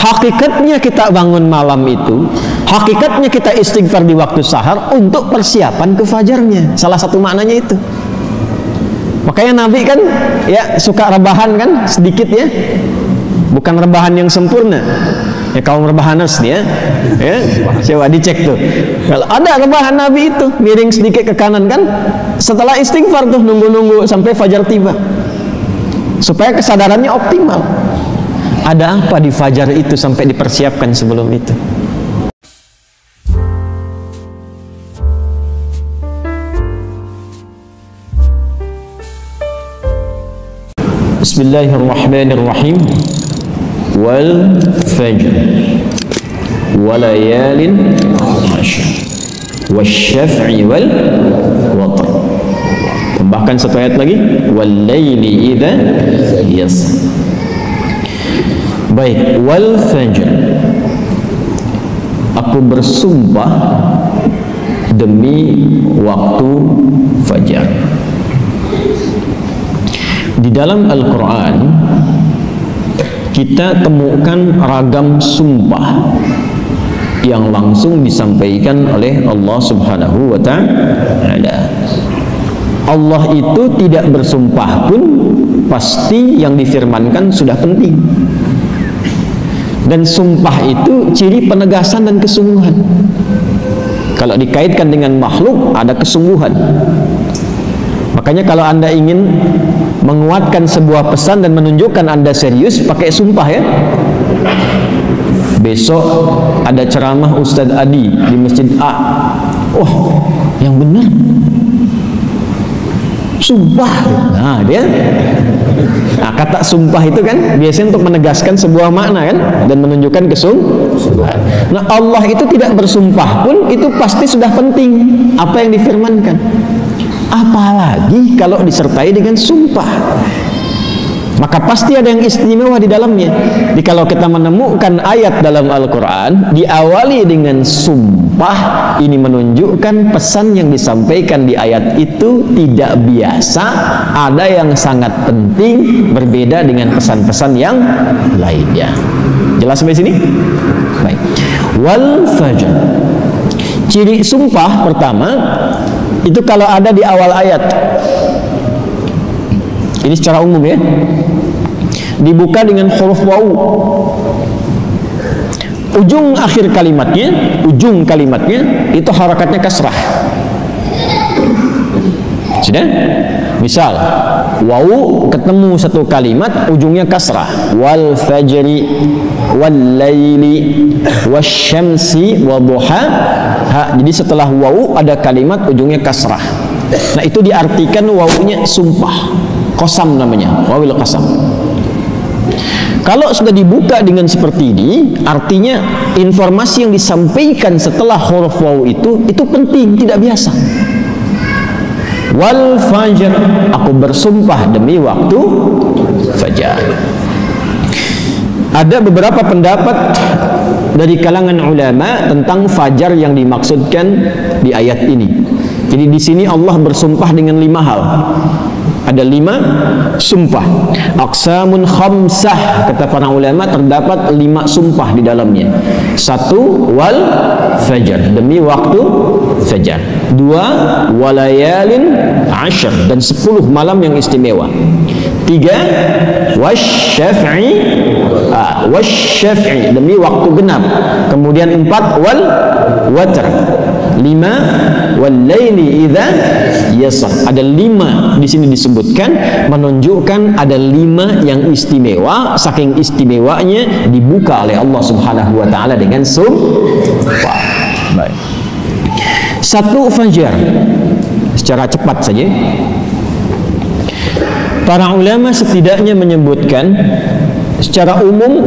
hakikatnya kita bangun malam itu, hakikatnya kita istighfar di waktu sahar untuk persiapan ke fajarnya. Salah satu maknanya itu. Makanya Nabi kan ya suka rebahan kan sedikit ya. Bukan rebahan yang sempurna. Ya kaum rebahanas nih ya. Coba dicek tuh. Kalau ada rebahan Nabi itu miring sedikit ke kanan kan, setelah istighfar tuh nunggu-nunggu sampai fajar tiba. Supaya kesadarannya optimal. Ada apa di fajar itu sampai dipersiapkan sebelum itu? Bismillahirrahmanirrahim. Wal fajr walayalin ashr wasyaf'i wal watr. Tambahkan satu ayat lagi, wal laili idza yasr. Baik, wal fajr, aku bersumpah demi waktu fajar. Di dalam Al-Quran kita temukan ragam sumpah yang langsung disampaikan oleh Allah Subhanahu wa ta'ala. Allah itu tidak bersumpah pun pasti yang difirmankan sudah penting. Dan sumpah itu ciri penegasan dan kesungguhan. Kalau dikaitkan dengan makhluk ada kesungguhan. Makanya kalau Anda ingin menguatkan sebuah pesan dan menunjukkan Anda serius, pakai sumpah ya. Besok ada ceramah Ustadz Adi di Masjid A. Oh, yang benar sumpah. Nah dia, nah, kata sumpah itu kan biasanya untuk menegaskan sebuah makna kan, dan menunjukkan kesungguhan. Nah Allah itu tidak bersumpah pun itu pasti sudah penting apa yang difirmankan. Apalagi kalau disertai dengan sumpah, maka pasti ada yang istimewa di dalamnya. Jadi kalau kita menemukan ayat dalam Al-Quran diawali dengan sumpah, ini menunjukkan pesan yang disampaikan di ayat itu tidak biasa, ada yang sangat penting, berbeda dengan pesan-pesan yang lainnya. Jelas sampai sini? Baik. Wal fajr, ciri sumpah pertama itu kalau ada di awal ayat. Ini secara umum ya. Dibuka dengan huruf wawu. Ujung kalimatnya itu harakatnya kasrah. Sudah? Misal wawu ketemu satu kalimat ujungnya kasrah. Wal fajri wal laili wasyamsi wadhuha. Jadi setelah wawu ada kalimat ujungnya kasrah. Nah itu diartikan wawunya sumpah. Qasam namanya, wawil qasam. Kalau sudah dibuka dengan seperti ini, artinya informasi yang disampaikan setelah huruf wawu itu penting, tidak biasa. Wal fajr, aku bersumpah demi waktu fajar. Ada beberapa pendapat dari kalangan ulama tentang fajar yang dimaksudkan di ayat ini. Jadi di sini Allah bersumpah dengan 5 hal. Ada 5 sumpah. Aqsamun khamsah, kata para ulama, terdapat 5 sumpah di dalamnya. 1, wal fajar, demi waktu fajar. 2, walayalin ashr, dan 10 malam yang istimewa. 3, wasyaf'i, demi waktu genap. Kemudian 4, wal watr. 5, wal laili idza yasr. Ada 5 di sini disebutkan, menunjukkan ada 5 yang istimewa. Saking istimewanya dibuka oleh Allah Subhanahu wa taala dengan sumpah. Baik. 1, fajar. Secara cepat saja. Para ulama setidaknya menyebutkan secara umum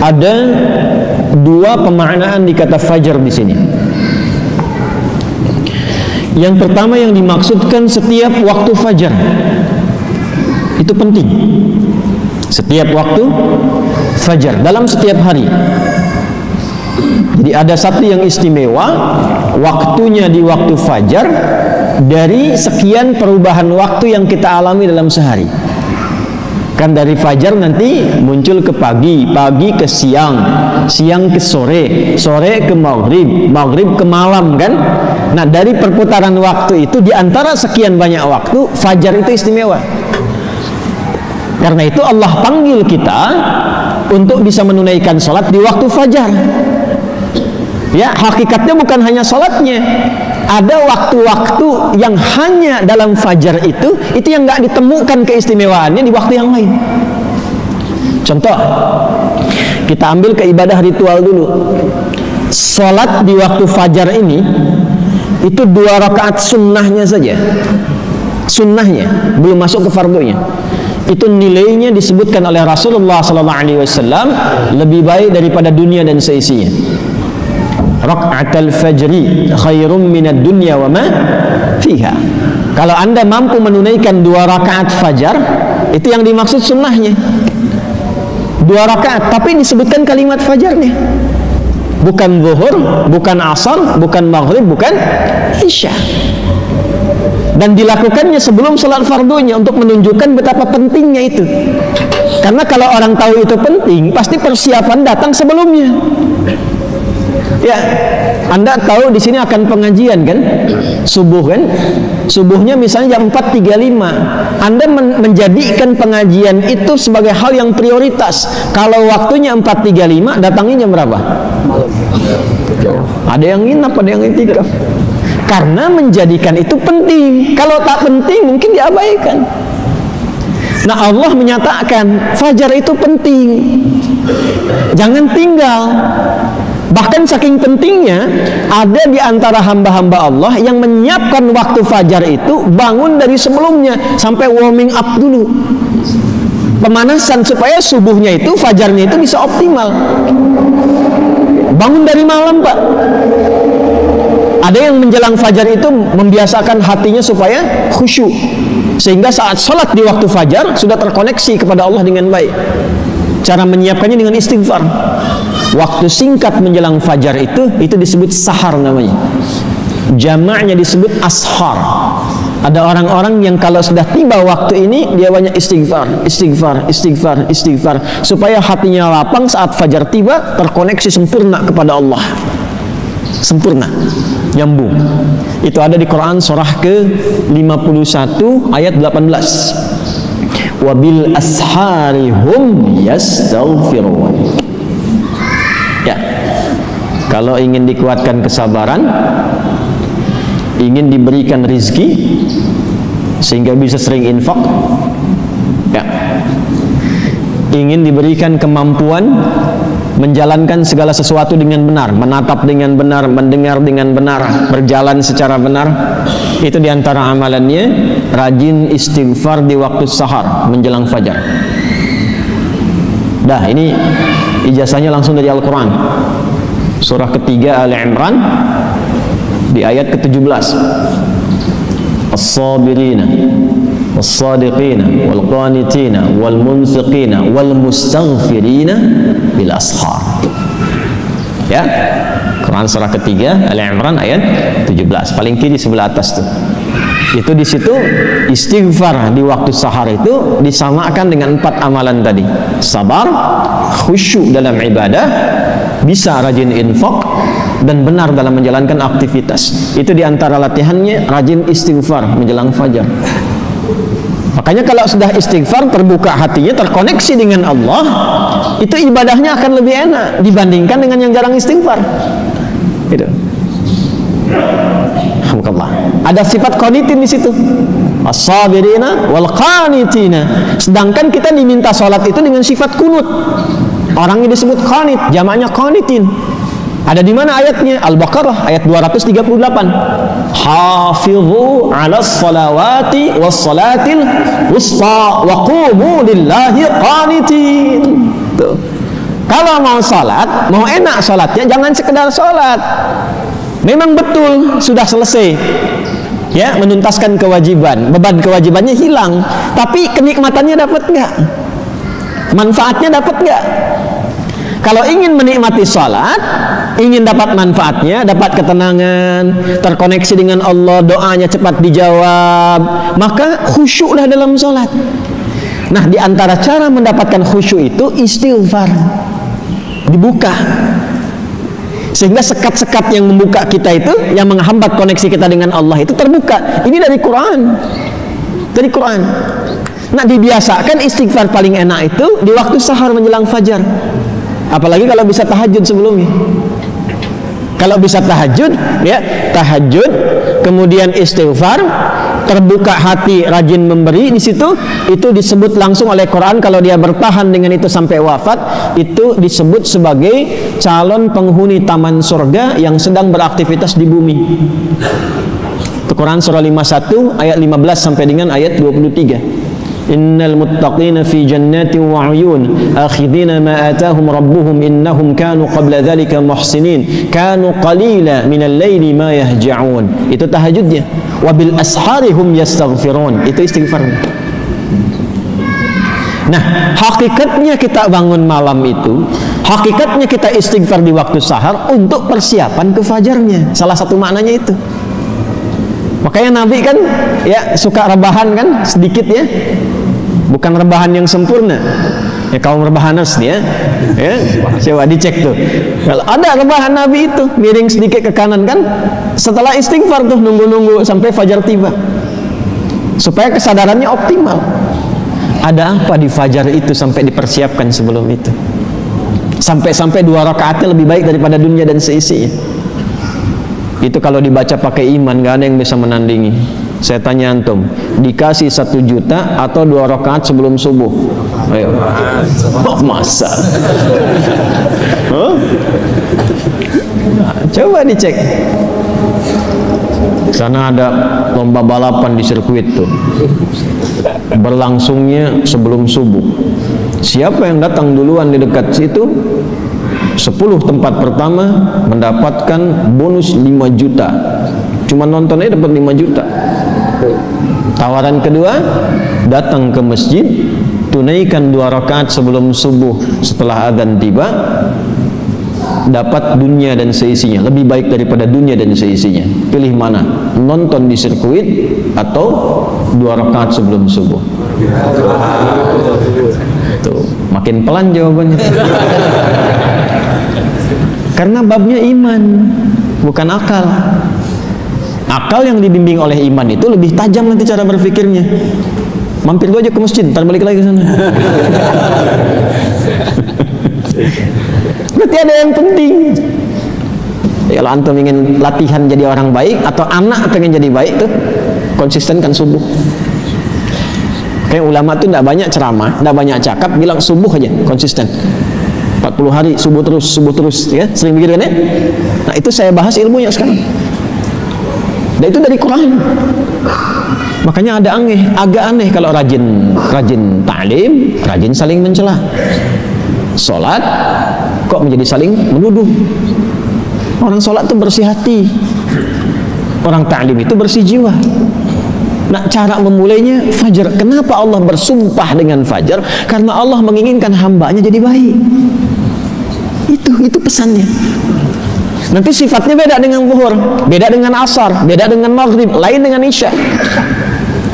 ada 2 pemaknaan di kata fajar di sini. Yang pertama yang dimaksudkan setiap waktu fajar. Itu penting. Setiap waktu fajar dalam setiap hari. Jadi ada satu yang istimewa, waktunya di waktu fajar dari sekian perubahan waktu yang kita alami dalam sehari. Kan dari fajar nanti muncul ke pagi, pagi ke siang, siang ke sore, sore ke maghrib, maghrib ke malam kan. Nah dari perputaran waktu itu, di antara sekian banyak waktu, fajar itu istimewa. Karena itu Allah panggil kita untuk bisa menunaikan sholat di waktu fajar. Ya, hakikatnya bukan hanya sholatnya, ada waktu-waktu yang hanya dalam fajar itu yang nggak ditemukan keistimewaannya di waktu yang lain. Contoh, kita ambil ke ibadah ritual dulu. Sholat di waktu fajar ini itu 2 rakaat sunnahnya saja, sunnahnya, belum masuk ke fardunya. Itu nilainya disebutkan oleh Rasulullah SAW lebih baik daripada dunia dan seisinya. Raka'atul fajri khairum minad dunya wa ma fiha. Kalau Anda mampu menunaikan 2 rakaat fajar, itu yang dimaksud sunnahnya. 2 rakaat, tapi disebutkan kalimat fajarnya. Bukan zuhur, bukan asar, bukan maghrib, bukan isya. Dan dilakukannya sebelum salat fardunya untuk menunjukkan betapa pentingnya itu. Karena kalau orang tahu itu penting, pasti persiapan datang sebelumnya. Ya, Anda tahu di sini akan pengajian kan, subuh kan, subuhnya misalnya jam 4.35. Anda menjadikan pengajian itu sebagai hal yang prioritas. Kalau waktunya 4.35, datangnya jam berapa? Ada yang nginap, ada yang itikaf. Karena menjadikan itu penting. Kalau tak penting mungkin diabaikan. Nah Allah menyatakan fajar itu penting, jangan tinggal. Bahkan saking pentingnya, ada di antara hamba-hamba Allah yang menyiapkan waktu fajar itu bangun dari sebelumnya, sampai warming up dulu, pemanasan supaya subuhnya itu, fajarnya itu bisa optimal. Bangun dari malam Pak. Ada yang menjelang fajar itu membiasakan hatinya supaya khusyuk, sehingga saat sholat di waktu fajar sudah terkoneksi kepada Allah dengan baik. Cara menyiapkannya dengan istighfar. Waktu singkat menjelang fajar itu disebut sahar namanya. Jamaknya disebut ashar. Ada orang-orang yang kalau sudah tiba waktu ini, dia banyak istighfar, istighfar, istighfar, istighfar, supaya hatinya lapang saat fajar tiba, terkoneksi sempurna kepada Allah. Sempurna, nyambung. Itu ada di Quran surah ke-51 ayat 18. Wabil ashari hum yastaghfirun. Ya, kalau ingin dikuatkan kesabaran, ingin diberikan rizki sehingga bisa sering infak, ya, ingin diberikan kemampuan menjalankan segala sesuatu dengan benar, menatap dengan benar, mendengar dengan benar, berjalan secara benar, itu diantara amalannya rajin istighfar di waktu sahar menjelang fajar. Dah, ini ijazahnya langsung dari Al-Quran, surah ketiga Ali Imran di ayat ke-17. As-sabirina was-sadiqina wal-qanitina wal-munfiqina wal-mustaghfirina bil ashar. Ya, Quran surah ketiga Ali Imran ayat 17, paling kiri sebelah atas tuh. Itu di situ istighfar di waktu sahar itu disamakan dengan 4 amalan tadi. Sabar, khusyuk dalam ibadah, bisa rajin infak, dan benar dalam menjalankan aktivitas. Itu diantara latihannya rajin istighfar menjelang fajar. Makanya kalau sudah istighfar, terbuka hatinya, terkoneksi dengan Allah, itu ibadahnya akan lebih enak dibandingkan dengan yang jarang istighfar. Gitu. Alhamdulillah. Ada sifat qanitin di situ. As-sabirina wal qanitina. Sedangkan kita diminta salat itu dengan sifat kunut. Orangnya disebut qanit, jamaknya qanitin. Ada di mana ayatnya? Al-Baqarah ayat 238. Hafizu 'alas salawati was salatil wusta wa qumu lillahi qanitin. Tuh. Kalau mau salat, mau enak salatnya, jangan sekedar salat. Memang betul sudah selesai, ya, menuntaskan kewajiban, beban kewajibannya hilang, tapi kenikmatannya dapat nggak? Manfaatnya dapat nggak? Kalau ingin menikmati salat, ingin dapat manfaatnya, dapat ketenangan, terkoneksi dengan Allah, doanya cepat dijawab, maka khusyuklah dalam salat. Nah, di antara cara mendapatkan khusyuk itu istighfar, dibuka, sehingga sekat-sekat yang membuka kita itu, yang menghambat koneksi kita dengan Allah itu terbuka. Ini dari Quran, dari Quran. Nah, dibiasakan istighfar paling enak itu di waktu sahar menjelang fajar, apalagi kalau bisa tahajud sebelumnya. Kalau bisa tahajud, ya tahajud, kemudian istighfar, terbuka hati, rajin memberi, di situ itu disebut langsung oleh Quran. Kalau dia bertahan dengan itu sampai wafat, itu disebut sebagai calon penghuni taman surga yang sedang beraktivitas di bumi. Itu Quran surah 51 ayat 15 sampai dengan ayat 23. Innal muttaqina fi jannatin wa 'uyun akhidina ma atahum rabbuhum innahum kanu qabla dhalika muhsinin kanu qalila minal laili ma yahja'un. Itu tahajudnya. Wa bil ashari hum yastaghfirun. Itu istighfarnya. Nah, hakikatnya kita bangun malam itu, hakikatnya kita istighfar di waktu sahar untuk persiapan ke fajarnya. Salah satu maknanya itu. Makanya Nabi kan ya suka rebahan kan sedikit ya. Bukan rebahan yang sempurna. Ya kaum rebahaners nih ya. Coba dicek tuh. Kalau ada rebahan Nabi itu miring sedikit ke kanan kan, setelah istighfar tuh nunggu-nunggu sampai fajar tiba. Supaya kesadarannya optimal. Ada apa di fajar itu sampai dipersiapkan sebelum itu? Sampai-sampai 2 rakaatnya lebih baik daripada dunia dan seisinya. Itu kalau dibaca pakai iman, gak ada yang bisa menandingi. Saya tanya antum, dikasih 1 juta atau 2 rakaat sebelum subuh? Ayo. Oh, masa? Huh? Nah, coba dicek. Sana ada lomba balapan di sirkuit tuh. Berlangsungnya sebelum subuh. Siapa yang datang duluan di dekat situ, 10 tempat pertama mendapatkan bonus 5 juta. Cuma nontonnya dapat 5 juta. Tawaran kedua, datang ke masjid, tunaikan 2 rakaat sebelum subuh, setelah adzan tiba, dapat dunia dan seisinya, lebih baik daripada dunia dan seisinya. Pilih mana? Nonton di sirkuit atau 2 rakaat sebelum subuh? Tuh, makin pelan jawabannya. Karena babnya iman, bukan akal. Akal yang dibimbing oleh iman itu lebih tajam nanti cara berpikirnya. Mampir gua aja ke masjid, ntar balik lagi ke sana. Berarti ada yang penting. Kalau antum ingin latihan jadi orang baik atau anak pengen jadi baik tuh, konsistenkan subuh. Kayak ulama tuh tidak banyak ceramah, tidak banyak cakap, bilang subuh aja, konsisten. 40 hari subuh terus, ya sering begitu kan ya? Nah itu saya bahas ilmunya sekarang. Dan itu dari Quran. Makanya agak aneh kalau rajin ta'lim, rajin saling mencela. Sholat kok menjadi saling menuduh. Orang sholat itu bersih hati, orang ta'lim itu bersih jiwa. Nah, cara memulainya fajar. Kenapa Allah bersumpah dengan fajar? Karena Allah menginginkan hambanya jadi baik. Itu pesannya. Nanti sifatnya beda dengan zuhur, beda dengan asar, beda dengan maghrib, lain dengan isya.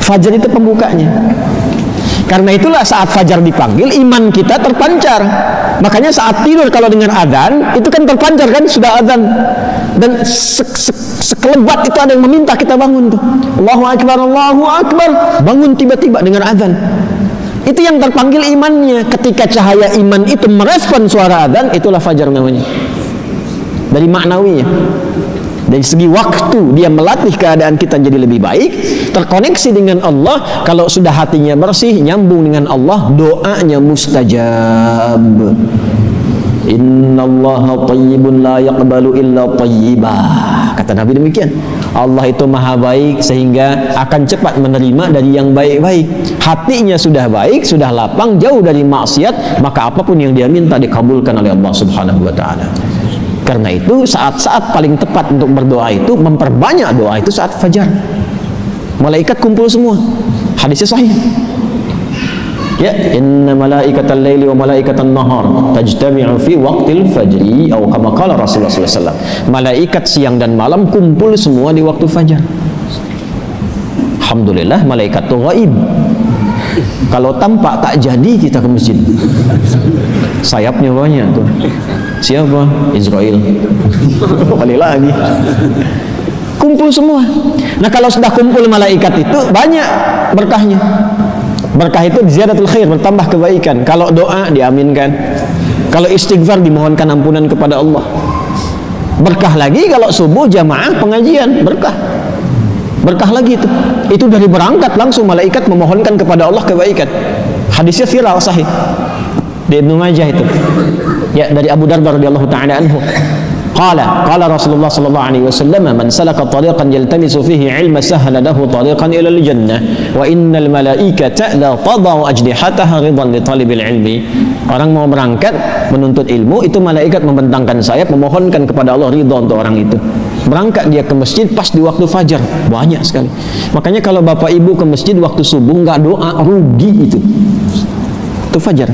Fajar itu pembukanya. Karena itulah saat fajar dipanggil, iman kita terpancar. Makanya saat tidur kalau dengar adzan, itu kan terpancar kan, sudah adzan. Dan sekelebat itu ada yang meminta kita bangun tuh. Allahu Akbar, Allahu Akbar. Bangun tiba-tiba dengar adzan. Itu yang terpanggil imannya. Ketika cahaya iman itu merespon suara adzan, itulah fajar namanya. Dari maknawinya, dari segi waktu dia melatih keadaan kita jadi lebih baik, terkoneksi dengan Allah. Kalau sudah hatinya bersih, nyambung dengan Allah, doanya mustajab. Innallaha thayyibun la yaqbalu illa thayyibah. Kata Nabi demikian. Allah itu maha baik sehingga akan cepat menerima dari yang baik-baik. Hatinya sudah baik, sudah lapang, jauh dari maksiat, maka apapun yang dia minta dikabulkan oleh Allah Subhanahu wa taala. Karena itu saat-saat paling tepat untuk berdoa itu, memperbanyak doa itu saat fajar. Malaikat kumpul semua. Hadisnya sahih. Ya, inna malaikatal laili wa malaikatan nahar tajtami'u fi waqtil fajri atau kama qala Rasulullah sallallahu alaihi wasallam. Malaikat siang dan malam kumpul semua di waktu fajar. Alhamdulillah malaikat itu gaib. Kalau tampak tak jadi kita ke masjid. Sayapnya banyak tuh. Siapa? Israel. Kali lagi. Kumpul semua. Nah kalau sudah kumpul malaikat itu banyak berkahnya. Berkah itu ziyadatul khair, bertambah kebaikan. Kalau doa diaminkan. Kalau istighfar dimohonkan ampunan kepada Allah. Berkah lagi kalau subuh jamaah pengajian, berkah. Berkah lagi itu. Itu dari berangkat langsung malaikat memohonkan kepada Allah kebaikan. Hadisnya viral sahih di Ibnu Majah itu. Ya, dari Abu Darda radhiyallahu ta'ala anhu. Qala Rasulullah sallallahu alaihi wasallam, man salaka tariqan yaltamisu fihi ilma sahhala lahu tariqan ila al-jannah wa innal malaikata la tadau ajnihataha ridan li talibil ilmi. Orang mau berangkat menuntut ilmu, itu malaikat membentangkan sayap memohonkan kepada Allah ridha untuk orang itu. Berangkat dia ke masjid pas di waktu fajar, banyak sekali. Makanya kalau bapak ibu ke masjid waktu subuh nggak doa, rugi itu. Itu fajar.